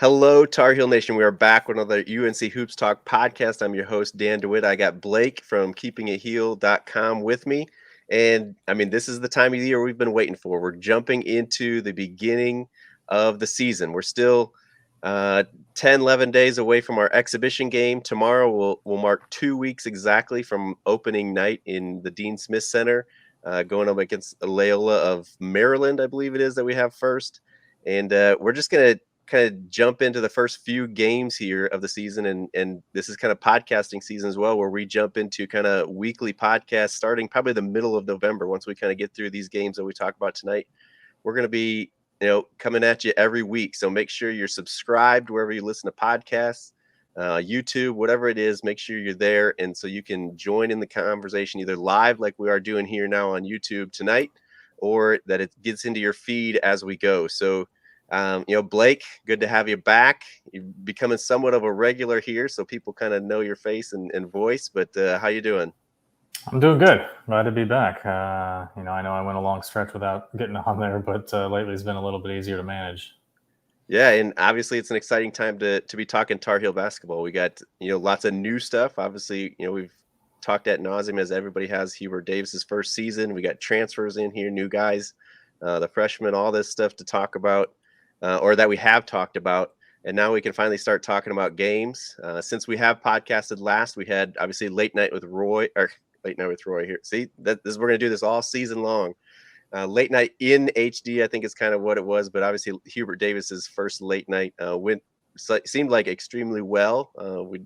Hello, Tar Heel Nation. We are back with another UNC Hoops Talk podcast. I'm your host, Dan DeWitt. I got Blake from keepingitheel.com with me. And I mean, this is the time of the year we've been waiting for. We're jumping into the beginning of the season. We're still 10, 11 days away from our exhibition game. Tomorrow will mark 2 weeks exactly from opening night in the Dean Smith Center, going up against Loyola of Maryland, I believe it is, that we have first. And we're just going to kind of jump into the first few games here of the season, and this is kind of podcasting season as well, where we jump into kind of weekly podcasts starting probably the middle of November. Once we kind of get through these games that we talk about tonight, we're going to be coming at you every week. So make sure you're subscribed wherever you listen to podcasts, YouTube, whatever it is. Make sure you're there, and so you can join in the conversation either live like we are doing here now on YouTube tonight, or that it gets into your feed as we go. So Blake, good to have you back. You're becoming somewhat of a regular here, so people kind of know your face and voice. But how you doing? I'm doing good. Glad to be back. I know I went a long stretch without getting on there, but lately it's been a little bit easier to manage. Yeah, and obviously it's an exciting time to be talking Tar Heel basketball. We got lots of new stuff. Obviously, we've talked ad nauseum, as everybody has, Hubert Davis's first season. We got transfers in here, new guys, the freshmen, all this stuff to talk about. Or that we have talked about, and now we can finally start talking about games. Since we have podcasted last, we had obviously late night with Roy here. See, we're going to do this all season long. Late night in HD, I think is kind of what it was, but obviously Hubert Davis's first late night seemed like extremely well.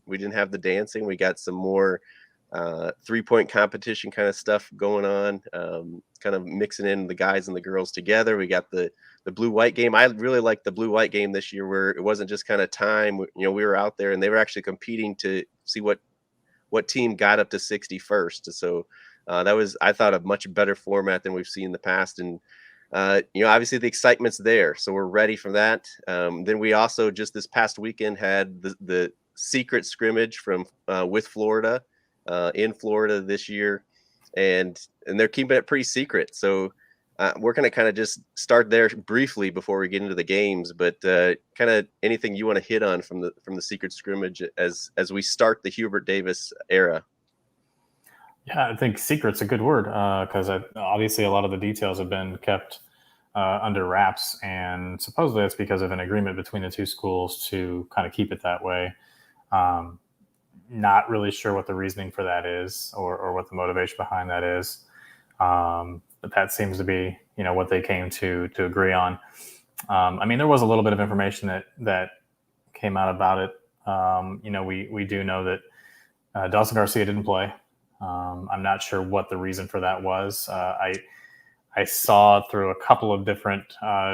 We didn't have the dancing. We got some more 3-point competition kind of stuff going on, kind of mixing in the guys and the girls together. We got the blue-white game. I really liked the blue-white game this year, where it wasn't just kind of time. We were out there and they were actually competing to see what team got up to 60 first. So that was, I thought, a much better format than we've seen in the past. And obviously the excitement's there, so we're ready for that. Then we also just this past weekend had the secret scrimmage from with Florida. In Florida this year, and they're keeping it pretty secret. So we're going to kind of just start there briefly before we get into the games. But kind of anything you want to hit on from the secret scrimmage as we start the Hubert Davis era. Yeah, I think secret's a good word, because obviously a lot of the details have been kept under wraps, and supposedly that's because of an agreement between the two schools to kind of keep it that way. Not really sure what the reasoning for that is, or what the motivation behind that is. But that seems to be, what they came to agree on. I mean, there was a little bit of information that came out about it. We do know that Dawson Garcia didn't play. I'm not sure what the reason for that was. I saw through a couple of different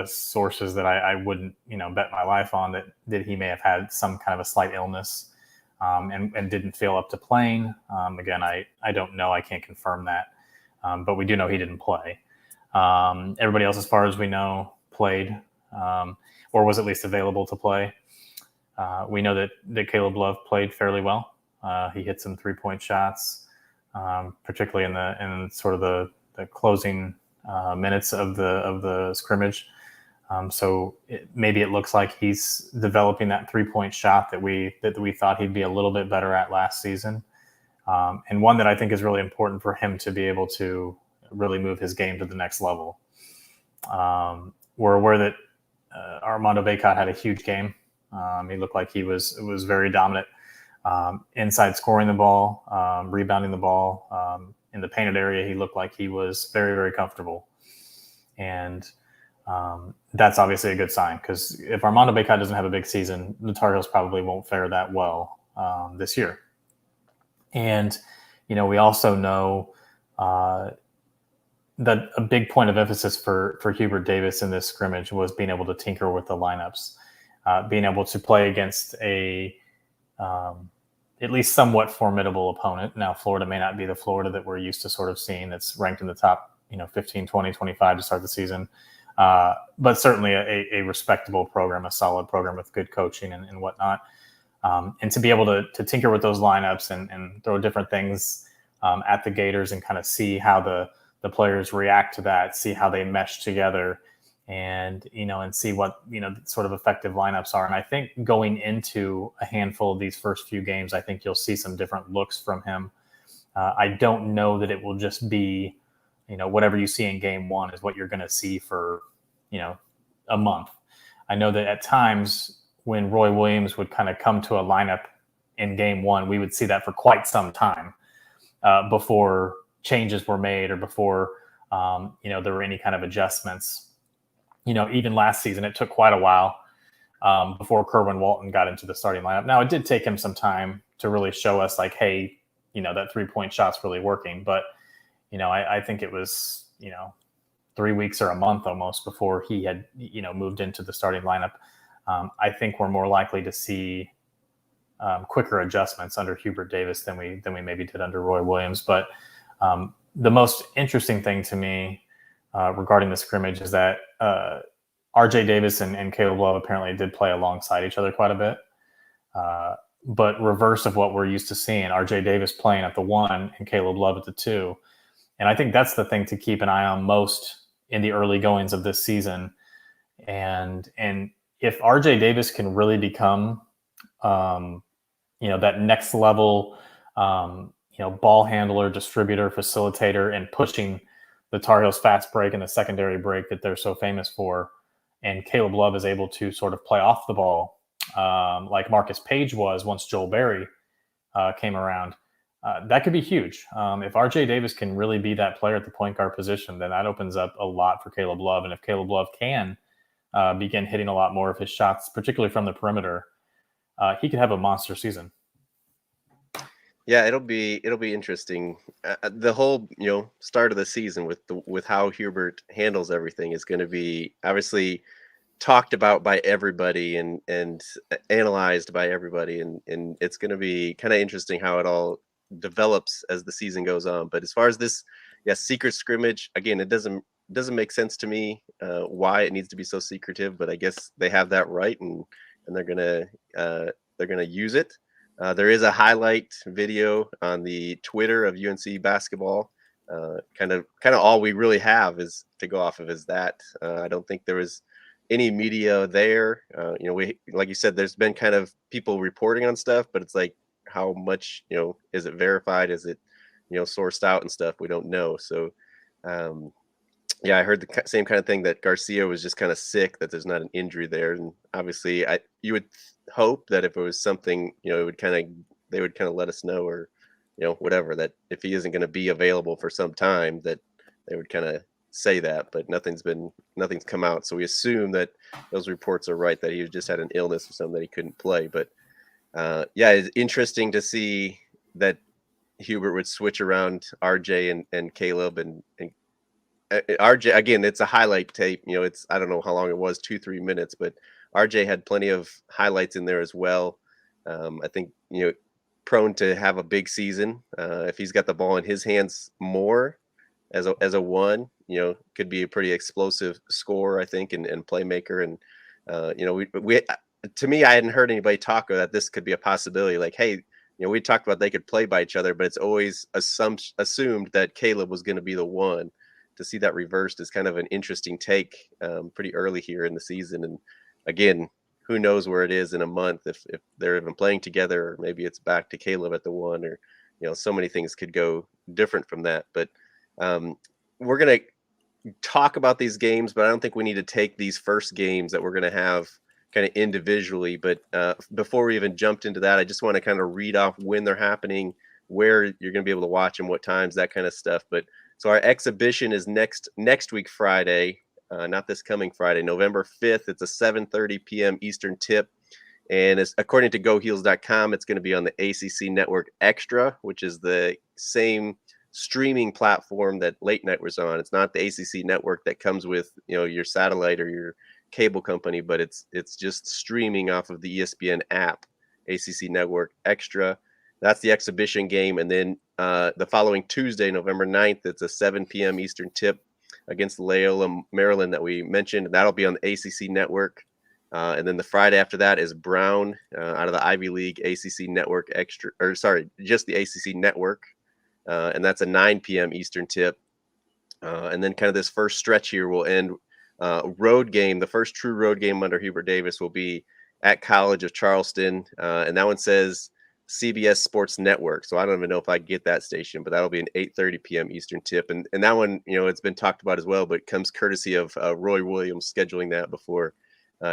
sources that I wouldn't, bet my life on that he may have had some kind of a slight illness. And didn't feel up to playing. Again, I don't know. I can't confirm that. But we do know he didn't play. Everybody else, as far as we know, played, or was at least available to play. We know that Caleb Love played fairly well. He hit some 3-point shots, particularly in sort of the closing minutes of the scrimmage. So maybe it looks like he's developing that 3-point shot that we thought he'd be a little bit better at last season, and one that I think is really important for him to be able to really move his game to the next level. We're aware that Armando Bacot had a huge game. He looked like he was very dominant inside, scoring the ball, rebounding the ball in the painted area. He looked like he was very, very comfortable, and that's obviously a good sign, because if Armando Bacot doesn't have a big season, the Tar Heels probably won't fare that well this year. And, we also know that a big point of emphasis for Hubert Davis in this scrimmage was being able to tinker with the lineups, being able to play against a at least somewhat formidable opponent. Now, Florida may not be the Florida that we're used to sort of seeing that's ranked in the top 15, 20, 25 to start the season. But certainly a respectable program, a solid program with good coaching and whatnot. And to be able to tinker with those lineups and throw different things at the Gators and kind of see how the players react to that, see how they mesh together, and and see what sort of effective lineups are. And I think going into a handful of these first few games, I think you'll see some different looks from him. I don't know that it will just be whatever you see in game one is what you're going to see for a month. I know that at times when Roy Williams would kind of come to a lineup in game one, we would see that for quite some time before changes were made or before there were any kind of adjustments. Even last season, it took quite a while before Kerwin Walton got into the starting lineup. Now, it did take him some time to really show us, like, hey, that 3-point shot's really working. But, I think it was, 3 weeks or a month almost before he had, moved into the starting lineup. I think we're more likely to see quicker adjustments under Hubert Davis than we maybe did under Roy Williams. But the most interesting thing to me regarding the scrimmage is that RJ Davis and Caleb Love apparently did play alongside each other quite a bit. But reverse of what we're used to seeing, RJ Davis playing at the 1 and Caleb Love at the 2. And I think that's the thing to keep an eye on most in the early goings of this season. And if RJ Davis can really become, that next level, ball handler, distributor, facilitator, and pushing the Tar Heels fast break and the secondary break that they're so famous for, and Caleb Love is able to sort of play off the ball like Marcus Page was once Joel Berry came around, that could be huge. If RJ Davis can really be that player at the point guard position, then that opens up a lot for Caleb Love. And if Caleb Love can begin hitting a lot more of his shots, particularly from the perimeter, he could have a monster season. Yeah, it'll be interesting. The whole start of the season with how Hubert handles everything is going to be obviously talked about by everybody and analyzed by everybody, and it's going to be kind of interesting how it all develops as the season goes on. But as far as this secret scrimmage, again, it doesn't make sense to me why it needs to be so secretive, but I guess they have that right, and they're gonna use it. There is a highlight video on the Twitter of UNC Basketball. Kind of all we really have is to go off of is that. I don't think there was any media there. We, like you said, there's been kind of people reporting on stuff, but it's like, how much, is it verified? Is it, sourced out and stuff? We don't know. So, I heard the same kind of thing, that Garcia was just kind of sick, that there's not an injury there. And obviously you would hope that if it was something, they would kind of let us know, or, whatever, that if he isn't going to be available for some time, that they would kind of say that, but nothing's come out. So we assume that those reports are right, that he just had an illness or something that he couldn't play. But it's interesting to see that Hubert would switch around RJ and Caleb, and RJ, again, it's a highlight tape. It's, I don't know how long it was, 2-3 minutes, but RJ had plenty of highlights in there as well. I think, prone to have a big season. If he's got the ball in his hands more as a 1, could be a pretty explosive scorer, I think, and playmaker. And, we to me, I hadn't heard anybody talk that this could be a possibility. Like, hey, we talked about they could play by each other, but it's always assumed that Caleb was going to be the 1. To see that reversed is kind of an interesting take pretty early here in the season. And again, who knows where it is in a month, if they're even playing together, or maybe it's back to Caleb at the 1, or, so many things could go different from that. But we're going to talk about these games, but I don't think we need to take these first games that we're going to have kind of individually. But before we even jumped into that, I just want to kind of read off when they're happening, where you're going to be able to watch them, what times, that kind of stuff. But so our exhibition is next week, Friday, not this coming Friday, November 5th. It's a 7:30 p.m. Eastern tip. And according to GoHeels.com, it's going to be on the ACC Network Extra, which is the same streaming platform that Late Night was on. It's not the ACC Network that comes with, your satellite or your cable company, but it's just streaming off of the ESPN app, ACC Network Extra. That's the exhibition game. And then the following Tuesday, November 9th, it's a 7 p.m. Eastern tip against Loyola, Maryland, that we mentioned. And that'll be on the ACC Network. And then the Friday after that is Brown out of the Ivy League ACC Network Extra, or sorry, just the ACC Network. And that's a 9 p.m. Eastern tip. And then kind of this first stretch here will end road game. The first true road game under Hubert Davis will be at College of Charleston, and that one says CBS Sports Network. So I don't even know if I get that station, but that'll be an 8:30 p.m. Eastern tip. And that one, it's been talked about as well, but it comes courtesy of Roy Williams scheduling that before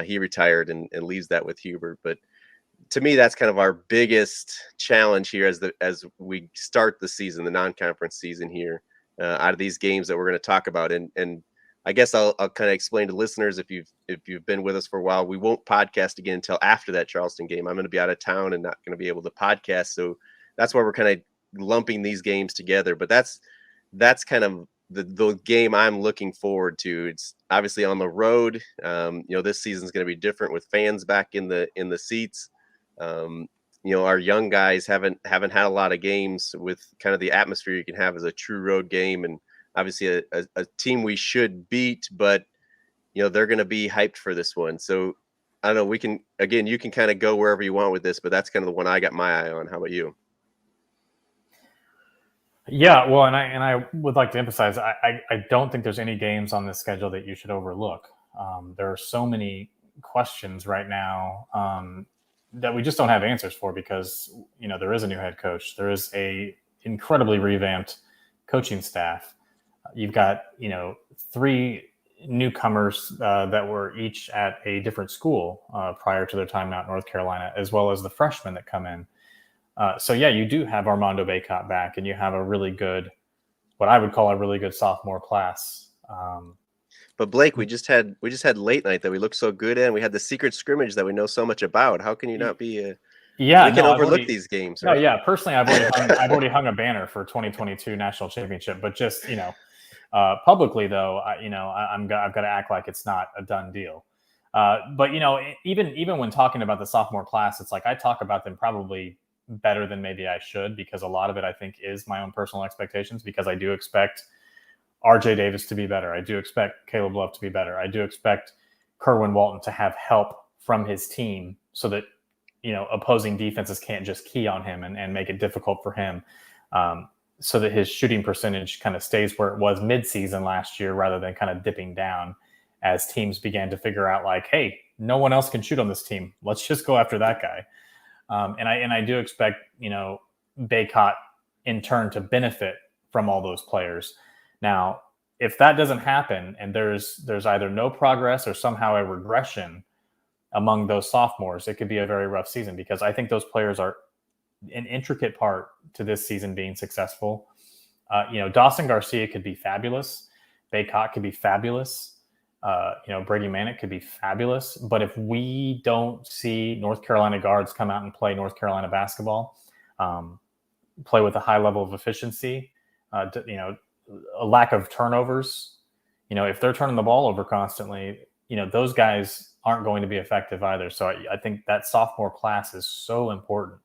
he retired and leaves that with Hubert. But to me, that's kind of our biggest challenge here as we start the season, the non-conference season here, out of these games that we're going to talk about. And I guess I'll kind of explain to listeners, if you've been with us for a while, we won't podcast again until after that Charleston game. I'm going to be out of town and not going to be able to podcast, so that's why we're kind of lumping these games together. But that's kind of the game I'm looking forward to. It's obviously on the road. This season's going to be different with fans back in the seats. Our young guys haven't had a lot of games with kind of the atmosphere you can have as a true road game, and obviously a team we should beat, but they're going to be hyped for this one. So I don't know, you can kind of go wherever you want with this, but that's kind of the one I got my eye on. How about you? Yeah, well, and I would like to emphasize, I don't think there's any games on this schedule that you should overlook. There are so many questions right now that we just don't have answers for, because there is a new head coach, there is a incredibly revamped coaching staff. You've got, 3 newcomers that were each at a different school prior to their time out in North Carolina, as well as the freshmen that come in. So yeah, you do have Armando Bacot back, and you have a really good, what I would call a really good sophomore class. But Blake, we just had late night that we looked so good in. We had the secret scrimmage that we know so much about. How can you not be? Yeah, we can overlook these games. Right? No, yeah. Personally, I've already hung a banner for 2022 national championship. But just publicly though, I've got to act like it's not a done deal. But even when talking about the sophomore class, it's like I talk about them probably better than maybe I should, because a lot of it I think is my own personal expectations, because I do expect RJ Davis to be better. I do expect Caleb Love to be better. I do expect Kerwin Walton to have help from his team so that, opposing defenses can't just key on him and make it difficult for him, so that his shooting percentage kind of stays where it was mid-season last year, rather than kind of dipping down as teams began to figure out like, hey, no one else can shoot on this team. Let's just go after that guy. And I do expect, Bacot in turn to benefit from all those players. Now, if that doesn't happen and there's either no progress or somehow a regression among those sophomores, it could be a very rough season, because I think those players are an intricate part to this season being successful. Dawson Garcia could be fabulous. Bacot could be fabulous. Brady Manick could be fabulous. But if we don't see North Carolina guards come out and play North Carolina basketball, play with a high level of efficiency, a lack of turnovers, if they're turning the ball over constantly, those guys aren't going to be effective either. So I think that sophomore class is so important.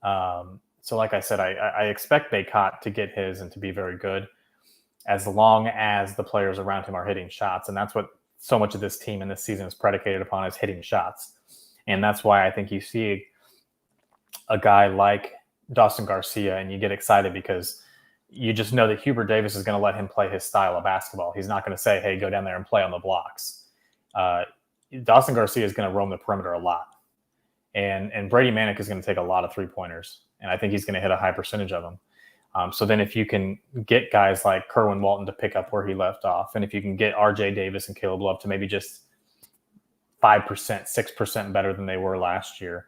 So like I said, I expect Bacot to get his and to be very good, as long as the players around him are hitting shots. And that's what so much of this team in this season is predicated upon, is hitting shots. And that's why I think you see a guy like Dawson Garcia and you get excited, because you just know that Hubert Davis is going to let him play his style of basketball. He's not going to say, hey, go down there and play on the blocks. Dawson Garcia is going to roam the perimeter a lot. And Brady Manick is going to take a lot of 3-pointers. And I think he's going to hit a high percentage of them. So then if you can get guys like Kerwin Walton to pick up where he left off, and if you can get RJ Davis and Caleb Love to maybe just 5%, 6% better than they were last year,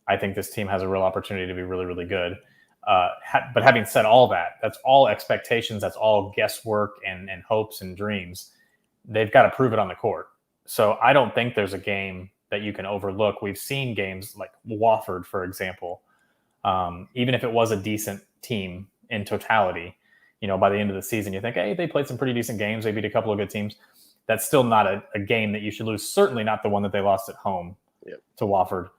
I think this team has a real opportunity to be really, really good. But having said all that, that's all expectations. That's all guesswork and hopes and dreams. They've got to prove it on the court. So I don't think there's a game that you can overlook. We've seen games like Wofford, for example. Even if it was a decent team in totality, by the end of the season, you think, hey, they played some pretty decent games. They beat a couple of good teams. That's still not a game that you should lose. Certainly not the one that they lost at home to Wofford.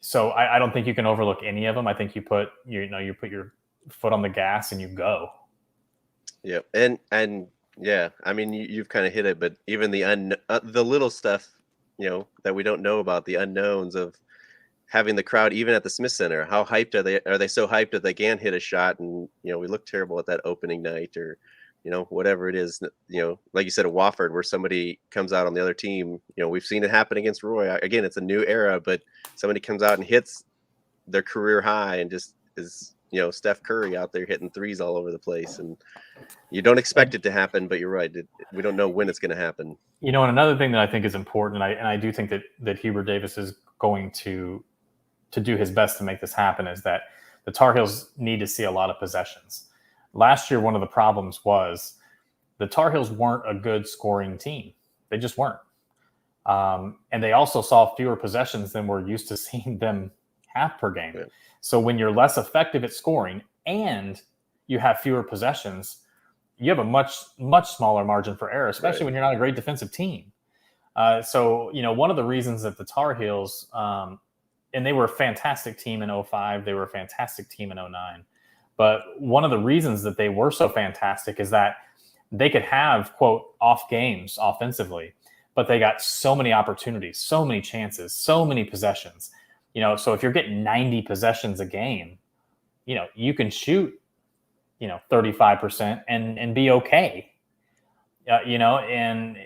So I don't think you can overlook any of them. I think you put your foot on the gas and you go. Yeah. And yeah, I mean, you've kind of hit it, but even the little stuff, that we don't know about, the unknowns of having the crowd, even at the Smith Center, how hyped are they? Are they so hyped that they can't hit a shot? And, we look terrible at that opening night, or, whatever it is, like you said, at Wofford, where somebody comes out on the other team. We've seen it happen against Roy. Again, it's a new era, but somebody comes out and hits their career high and just is, Steph Curry out there hitting threes all over the place. And you don't expect it to happen, but you're right. We don't know when it's going to happen. And another thing that I think is important, and I do think that Hubert Davis is going to do his best to make this happen, is that the Tar Heels need to see a lot of possessions. Last year, one of the problems was the Tar Heels weren't a good scoring team. They just weren't. And they also saw fewer possessions than we're used to seeing them have per game. Yeah. So when you're less effective at scoring and you have fewer possessions, you have a much, much smaller margin for error, especially when you're not a great defensive team. So one of the reasons that the Tar Heels, and they were a fantastic team in 2005, they were a fantastic team in 2009. But one of the reasons that they were so fantastic is that they could have, quote, off games offensively, but they got so many opportunities, so many chances, so many possessions. So if you're getting 90 possessions a game, you can shoot, 35% and be okay. And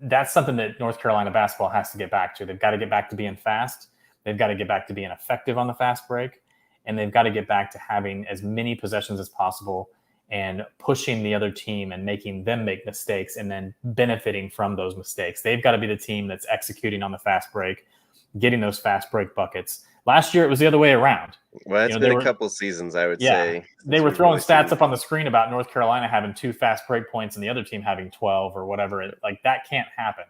that's something that North Carolina basketball has to get back to. They've got to get back to being fast. They've got to get back to being effective on the fast break. And they've got to get back to having as many possessions as possible and pushing the other team and making them make mistakes and then benefiting from those mistakes. They've got to be the team that's executing on the fast break, getting those fast break buckets. Last year, it was the other way around. Well, it's been a couple seasons, I would say. They were throwing stats up on the screen about North Carolina having 2 fast break points and the other team having 12 or whatever. That can't happen.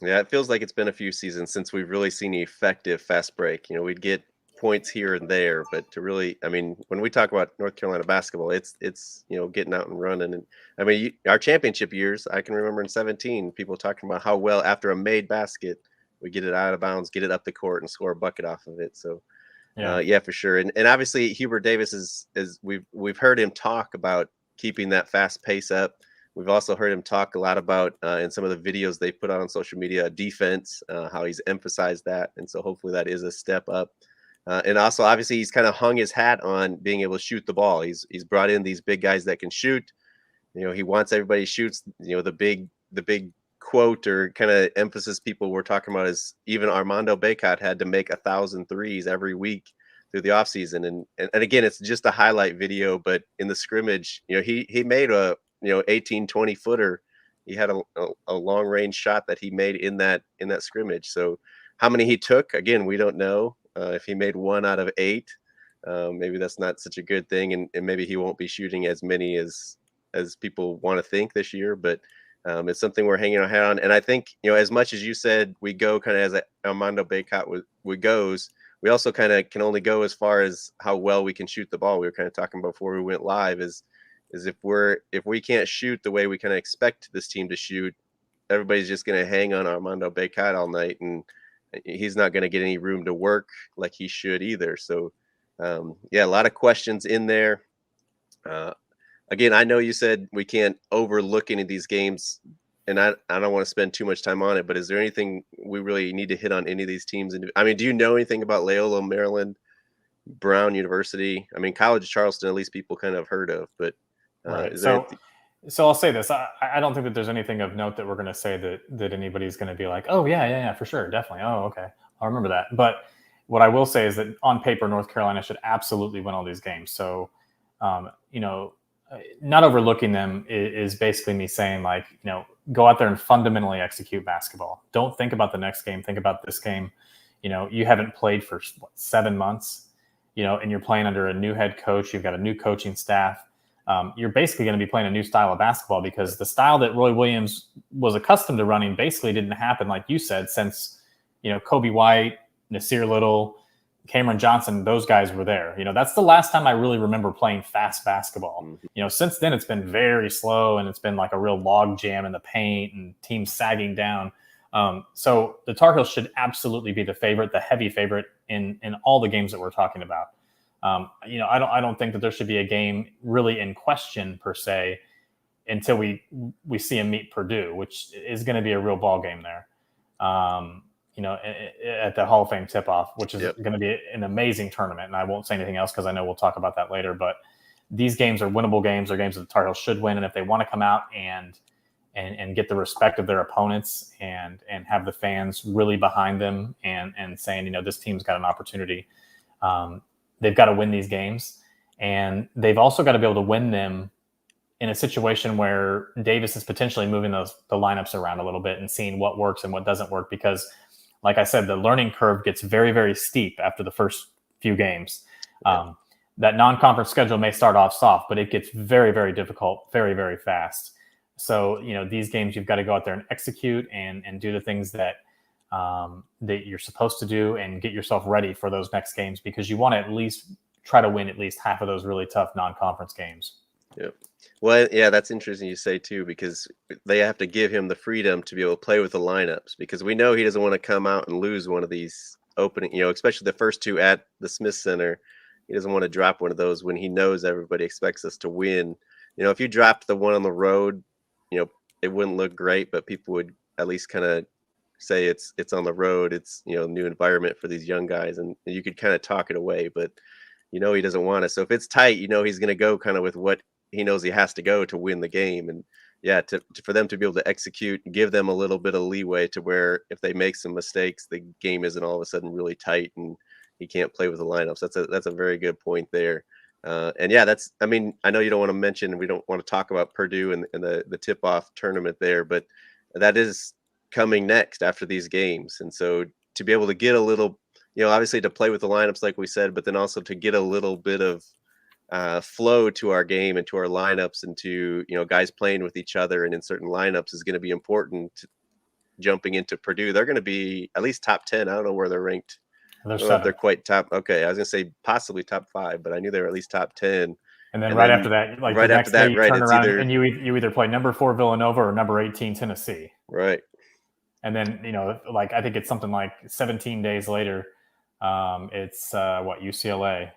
Yeah, it feels like it's been a few seasons since we've really seen the effective fast break. We'd get points here and there, but to really, when we talk about North Carolina basketball, it's getting out and running. And our championship years, I can remember in 2017, people talking about how well after a made basket, we get it out of bounds, get it up the court, and score a bucket off of it. So, yeah, for sure. And obviously, Hubert Davis is we've heard him talk about keeping that fast pace up. We've also heard him talk a lot about in some of the videos they put out on social media, defense, how he's emphasized that. And so hopefully that is a step up. And also, obviously, he's kind of hung his hat on being able to shoot the ball. He's brought in these big guys that can shoot. He wants everybody shoots. The big quote or kind of emphasis people were talking about is even Armando Bacot had to make 1,000 threes every week through the offseason. And again, it's just a highlight video, but in the scrimmage, he made a 18-20 footer. He had a long range shot that he made in that scrimmage. So how many he took, again, we don't know. If he made 1 out of 8, maybe that's not such a good thing, and maybe he won't be shooting as many as people want to think this year. But it's something we're hanging our hat on. And I think as much as you said, we go kind of as Armando Bacot goes, we also kind of can only go as far as how well we can shoot the ball. We were kind of talking about before we went live is if we can't shoot the way we kind of expect this team to shoot, everybody's just going to hang on Armando Bacot all night, and he's not going to get any room to work like he should either. So, a lot of questions in there. Again, I know you said we can't overlook any of these games, and I don't want to spend too much time on it, but is there anything we really need to hit on any of these teams? Do you know anything about Loyola Maryland, Brown University? College of Charleston, at least people kind of heard of, but right. So I'll say this. I don't think that there's anything of note that we're going to say that anybody's going to be like, oh, yeah, for sure. Definitely. Oh, okay. I'll remember that. But what I will say is that on paper, North Carolina should absolutely win all these games. So, not overlooking them is basically me saying go out there and fundamentally execute basketball. Don't think about the next game. Think about this game. You haven't played for 7 months, and you're playing under a new head coach. You've got a new coaching staff. You're basically going to be playing a new style of basketball because the style that Roy Williams was accustomed to running basically didn't happen, like you said, since, Kobe White, Nasir Little, Cameron Johnson, those guys were there. That's the last time I really remember playing fast basketball. Mm-hmm. Since then it's been very slow and it's been like a real log jam in the paint and teams sagging down. So the Tar Heels should absolutely be the favorite, the heavy favorite in all the games that we're talking about. I don't think that there should be a game really in question per se until we see them meet Purdue, which is going to be a real ball game there. At the Hall of Fame tip-off, which is going to be an amazing tournament. And I won't say anything else because I know we'll talk about that later. But these games are winnable games, or games that the Tar Heels should win. And if they want to come out and get the respect of their opponents and have the fans really behind them and saying, you know, this team's got an opportunity, they've got to win these games. And they've also got to be able to win them in a situation where Davis is potentially moving the lineups around a little bit and seeing what works and what doesn't work. Because, like I said, the learning curve gets very, very steep after the first few games. That non-conference schedule may start off soft, but it gets very, very difficult very, very fast. So, you know, these games, you've got to go out there and execute and do the things that that you're supposed to do and get yourself ready for those next games, because you want to at least try to win at least half of those really tough non-conference games. Yeah. Well, yeah, that's interesting you say too, because they have to give him the freedom to be able to play with the lineups, because we know he doesn't want to come out and lose one of these opening, you know, especially the first two at the Smith Center. He doesn't want to drop one of those when he knows everybody expects us to win. You know, if you dropped the one on the road, you know, it wouldn't look great, but people would at least kind of say it's on the road. It's, you know, new environment for these young guys, and you could kind of talk it away, but you know, he doesn't want it. So if it's tight, you know, he's going to go kind of with what he knows he has to go to win the game. And yeah, for them to be able to execute and give them a little bit of leeway to where if they make some mistakes, the game isn't all of a sudden really tight and he can't play with the lineups. That's a very good point there. And yeah, I mean, I know you don't want to mention, we don't want to talk about Purdue and the tip-off tournament there, but that is coming next after these games. And so to be able to get a little, you know, obviously to play with the lineups, like we said, but then also to get a little bit of flow to our game and to our lineups, and to, you know, guys playing with each other and in certain lineups is going to be important. Jumping into Purdue, they're going to be at least top 10. I don't know where they're ranked. I don't know if they're quite top. Okay, I was going to say possibly top 5, but I knew they were at least top 10. And then right after that, like right the next day, you turn around and you either play number 4 Villanova or number 18 Tennessee. Right. And then, you know, like I think it's something like 17 days later, it's UCLA.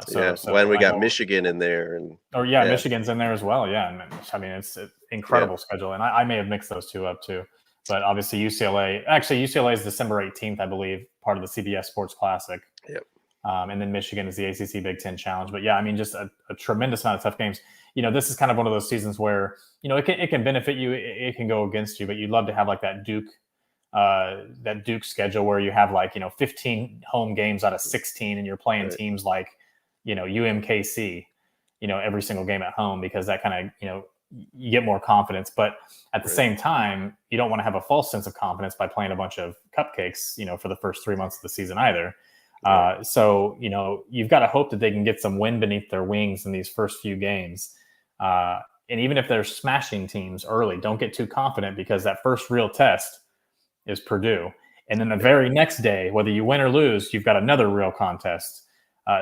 So when we got Michigan in there, Michigan's in there as well. Yeah, and I mean it's an incredible schedule, and I may have mixed those two up too. But obviously UCLA is December 18th, I believe, part of the CBS Sports Classic. Yep. And then Michigan is the ACC Big Ten Challenge. But yeah, I mean, just a tremendous amount of tough games. You know, this is kind of one of those seasons where, you know, it can benefit you, it can go against you, but you'd love to have like that Duke schedule where you have like, you know, 15 home games out of 16, and you're playing teams like, you know, UMKC, you know, every single game at home, because that kind of, you know, you get more confidence. But at the same time, you don't want to have a false sense of confidence by playing a bunch of cupcakes, you know, for the first 3 months of the season either. So, you know, you've got to hope that they can get some wind beneath their wings in these first few games. And even if they're smashing teams early, don't get too confident, because that first real test is Purdue. And then the very next day, whether you win or lose, you've got another real contest.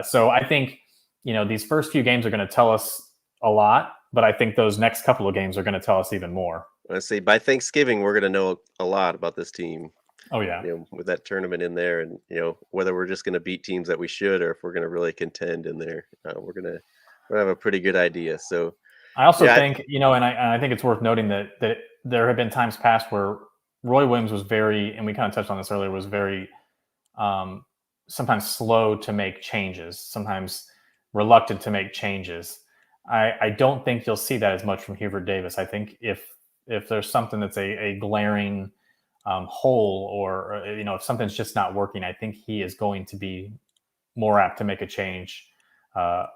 So I think, you know, these first few games are going to tell us a lot, but I think those next couple of games are going to tell us even more. Let's see, by Thanksgiving, we're going to know a lot about this team. Oh yeah. You know, with that tournament in there, and, you know, whether we're just going to beat teams that we should, or if we're going to really contend in there, we're going to have a pretty good idea. So I also think, you know, and I think it's worth noting that there have been times past where Roy Williams was very, and we kind of touched on this earlier, was very sometimes slow to make changes, sometimes reluctant to make changes. I don't think you'll see that as much from Hubert Davis. I think if there's something that's a glaring hole, or, you know, if something's just not working, I think he is going to be more apt to make a change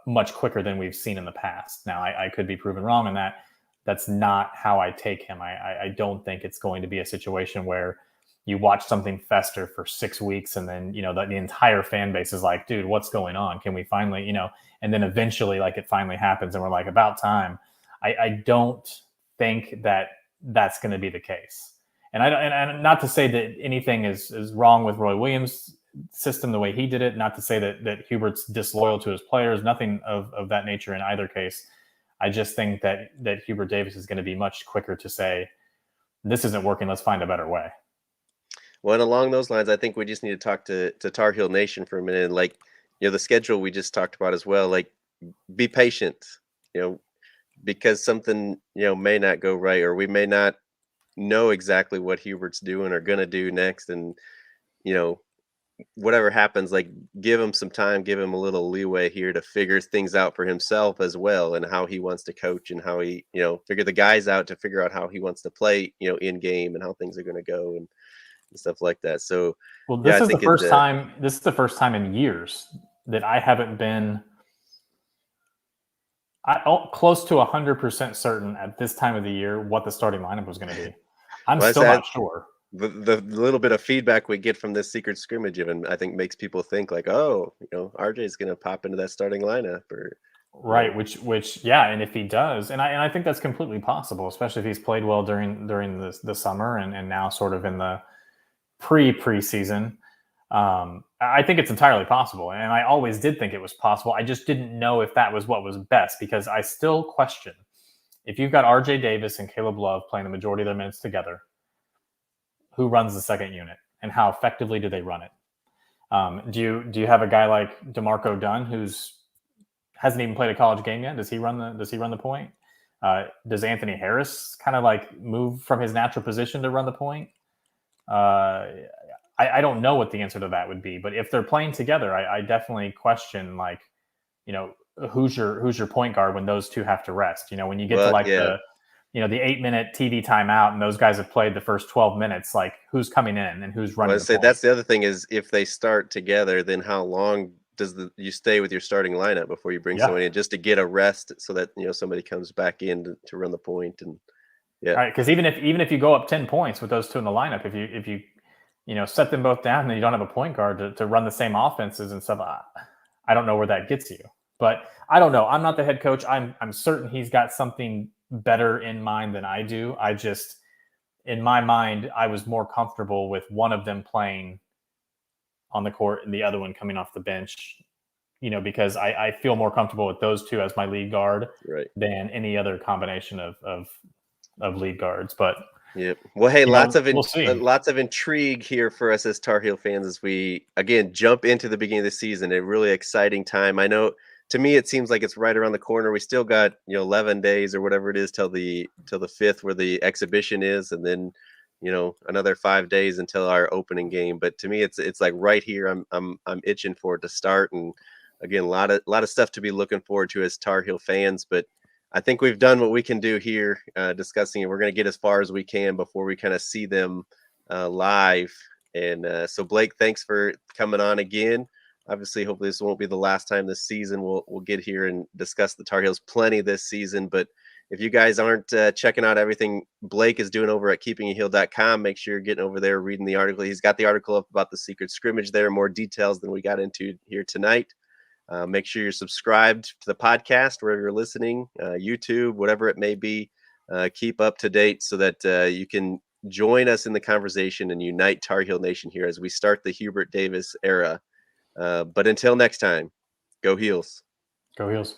much quicker than we've seen in the past. Now, I could be proven wrong in that. That's not how I take him. I don't think it's going to be a situation where you watch something fester for 6 weeks and then, you know, the entire fan base is like, dude, what's going on? Can we finally, you know, and then eventually, like, it finally happens and we're like, about time. I don't think that that's going to be the case. And not to say that anything is wrong with Roy Williams' system, the way he did it, not to say that Hubert's disloyal to his players, nothing of that nature in either case. I just think that Hubert Davis is going to be much quicker to say, this isn't working, let's find a better way. Well, and along those lines, I think we just need to talk to Tar Heel Nation for a minute. And, like, you know, the schedule we just talked about as well, like, be patient, you know, because something, you know, may not go right, or we may not know exactly what Hubert's doing or going to do next. And, you know, whatever happens, like give him some time, give him a little leeway here to figure things out for himself as well, and how he wants to coach and how he, figure the guys out to figure out how he wants to play, in game and how things are going to go and stuff like that. So, Well, yeah, this I is the think it. first time. This is the first time in years that I haven't been close to 100% certain at this time of the year what the starting lineup was going to be. I'm Well, still not sure. the little bit of feedback we get from this secret scrimmage even, I think, makes people think like, oh, RJ is going to pop into that starting lineup, or Right, which yeah, and if he does, and I think that's completely possible, especially if he's played well during the summer and now sort of in the preseason. I think it's entirely possible, and I always did think it was possible. I just didn't know if that was what was best, because I still question if you've got RJ Davis and Caleb Love playing the majority of their minutes together, who runs the second unit and how effectively do they run it? Do you have a guy like DeMarco Dunn who's hasn't even played a college game yet? Does he run the point? Does Anthony Harris kind of like move from his natural position to run the point? I don't know what the answer to that would be, but if they're playing together, I definitely question, like, who's your point guard when those two have to rest. When you get to well, like yeah. the 8-minute TV timeout and those guys have played the first 12 minutes, like who's coming in and who's Well, running I the say point? that's the other thing is if they start together, then how long does you stay with your starting lineup before you bring Yeah. somebody in just to get a rest so that somebody comes back in to run the point? And yeah, Right, because even if you go up 10 points with those two in the lineup, if you set them both down and you don't have a point guard to run the same offenses and stuff, I don't know where that gets you. But I don't know. I'm not the head coach. I'm certain he's got something better in mind than I do. I just, in my mind, I was more comfortable with one of them playing on the court and the other one coming off the bench, because I feel more comfortable with those two as my lead guard right. than any other combination of lead guards. But Yep. Well, hey, we'll see. lots of intrigue here for us as Tar Heel fans as we again jump into the beginning of the season. A really exciting time. I know, to me, it seems like it's right around the corner. We still got 11 days or whatever it is till the 5th, where the exhibition is, and then another 5 days until our opening game. But to me, it's like right here. I'm itching for it to start, and again, a lot of stuff to be looking forward to as Tar Heel fans. But I think we've done what we can do here, discussing it. We're going to get as far as we can before we kind of see them live. And so, Blake, thanks for coming on again. Obviously, hopefully this won't be the last time this season. We'll get here and discuss the Tar Heels plenty this season. But if you guys aren't checking out everything Blake is doing over at keepingaheel.com, make sure you're getting over there, reading the article. He's got the article up about the secret scrimmage there, more details than we got into here tonight. Make sure you're subscribed to the podcast wherever you're listening, YouTube, whatever it may be. Keep up to date so that you can join us in the conversation and unite Tar Heel Nation here as we start the Hubert Davis era. But until next time, go Heels. Go Heels.